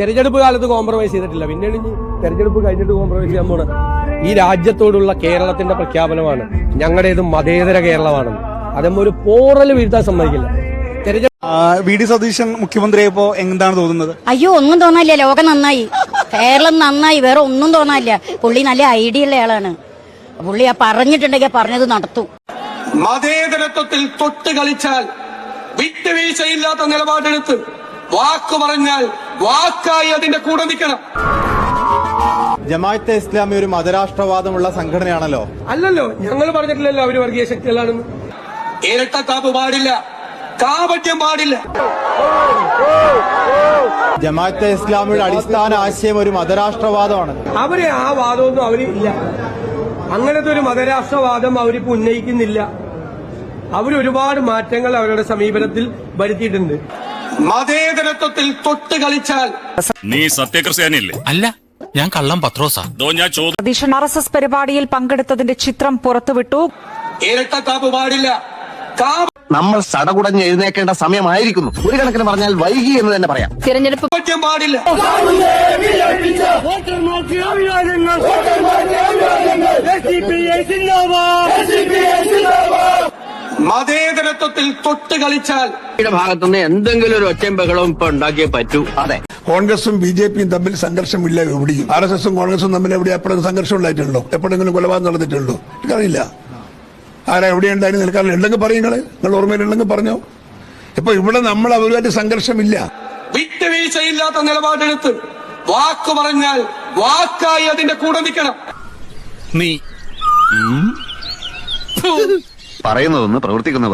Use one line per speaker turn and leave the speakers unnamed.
തെരഞ്ഞെടുപ്പ് കാലത്ത് കോംപ്രമൈസ് ചെയ്തിട്ടില്ല, പിന്നീട് ഇനി തെരഞ്ഞെടുപ്പ് കഴിഞ്ഞിട്ട് കോംപ്രമൈസ് ചെയ്യാൻ പോണ ഈ രാജ്യത്തോടുള്ള കേരളത്തിന്റെ പ്രഖ്യാപനമാണ് ഞങ്ങളുടേത് മതേതര കേരളമാണെന്ന്. അതമ്മ ഒരു പോറൽ വീഴ്ത്താൻ സമ്മതിക്കില്ല.
വി ഡി സതീശൻ മുഖ്യമന്ത്രിയായപ്പോ എന്താണ് തോന്നുന്നത്?
അയ്യോ, ഒന്നും തോന്നാനില്ല. ലോകം നന്നായി, കേരളം നന്നായി, വേറെ ഒന്നും തോന്നാനില്ല. പുള്ളി നല്ല ഐഡിയ ഉള്ള ആളാണ്. പുള്ളി ആ പറഞ്ഞിട്ടുണ്ടെങ്കിൽ പറഞ്ഞത് നടത്തും.
മതേതരത്വത്തിൽ തൊട്ട് കളിച്ചാൽ വിട്ടുവീഴ്ചയില്ലാത്ത നിലപാടെടുത്ത് വാക്കു പറഞ്ഞാൽ വാക്കായി അതിന്റെ കൂടെ നിൽക്കണം.
ജമാഅത്തെ ഇസ്ലാമി ഒരു മതരാഷ്ട്രവാദമുള്ള സംഘടനയാണല്ലോ.
അല്ലല്ലോ, ഞങ്ങൾ പറഞ്ഞിട്ടില്ലല്ലോ അവര് വർഗീയ ശക്തികളാണെന്ന്. ഇരട്ടത്താപ്പ് പാടില്ല, കാപട്യം പാടില്ല.
ജമാഅത്തെ ഇസ്ലാമിയുടെ അടിസ്ഥാന ആശയം ഒരു മതരാഷ്ട്രവാദമാണ്.
അവര് ആ വാദമൊന്നും അവര് ഇല്ല. അങ്ങനത്തെ ഒരു മതരാഷ്ട്രവാദം അവരിപ്പോ ഉന്നയിക്കുന്നില്ല. അവരൊരുപാട് മാറ്റങ്ങൾ അവരുടെ സമീപനത്തിൽ വരുത്തിയിട്ടുണ്ട്. മതേതരത്വത്തിൽ തൊട്ട് കളിച്ചാൽ
നീ സത്യക്രിസ്ത്യാനിയല്ലേ?
അല്ല, ഞാൻ കള്ളം പത്രോസാ.
സതീശൻ RSS പരിപാടിയിൽ പങ്കെടുത്തതിന്റെ ചിത്രം പുറത്തുവിട്ടു.
ഇരട്ടത്താപ്പ് പാടില്ല.
നമ്മൾ സടകുടഞ്ഞ് എഴുന്നേക്കേണ്ട സമയമായിരിക്കുന്നു. ഒരു കണക്കിന് പറഞ്ഞാൽ വൈകി എന്ന് തന്നെ പറയാം.
തിരഞ്ഞെടുപ്പ്
പാടില്ല. മതേതരത്വത്തിൽ തൊട്ട് കളിച്ചാൽ
ഭാഗത്തുനിന്ന് എന്തെങ്കിലും ഒരു ഒച്ചയും ബഹളവും ഇപ്പൊ ഉണ്ടാക്കിയേ പറ്റൂ. അതെ,
കോൺഗ്രസും BJPയും തമ്മിൽ സംഘർഷമില്ല. എവിടെയും RSSും കോൺഗ്രസും തമ്മിൽ എവിടെ എപ്പോഴും സംഘർഷം ഉണ്ടായിട്ടുണ്ടോ? എപ്പോഴെങ്കിലും കൊലപാതകം നടന്നിട്ടുണ്ടോ? എനിക്കറിയില്ല. ആരാ എവിടെയുണ്ടായിരുന്നു നിൽക്കാറില്ല. ഉണ്ടെങ്കിൽ പറയുന്നത് നിങ്ങൾ ഓർമ്മയിലുണ്ടെങ്കിൽ പറഞ്ഞോ. ഇപ്പൊ ഇവിടെ നമ്മൾ അവരുമായിട്ട് സംഘർഷമില്ല.
വിട്ടുവീഴ്ചയില്ലാത്ത നിലപാടെടുത്ത് വാക്കു പറഞ്ഞാൽ വാക്കായി അതിന്റെ കൂടെ നിൽക്കണം.
നീ
പറയുന്നതൊന്ന് പ്രവർത്തിക്കുന്നത്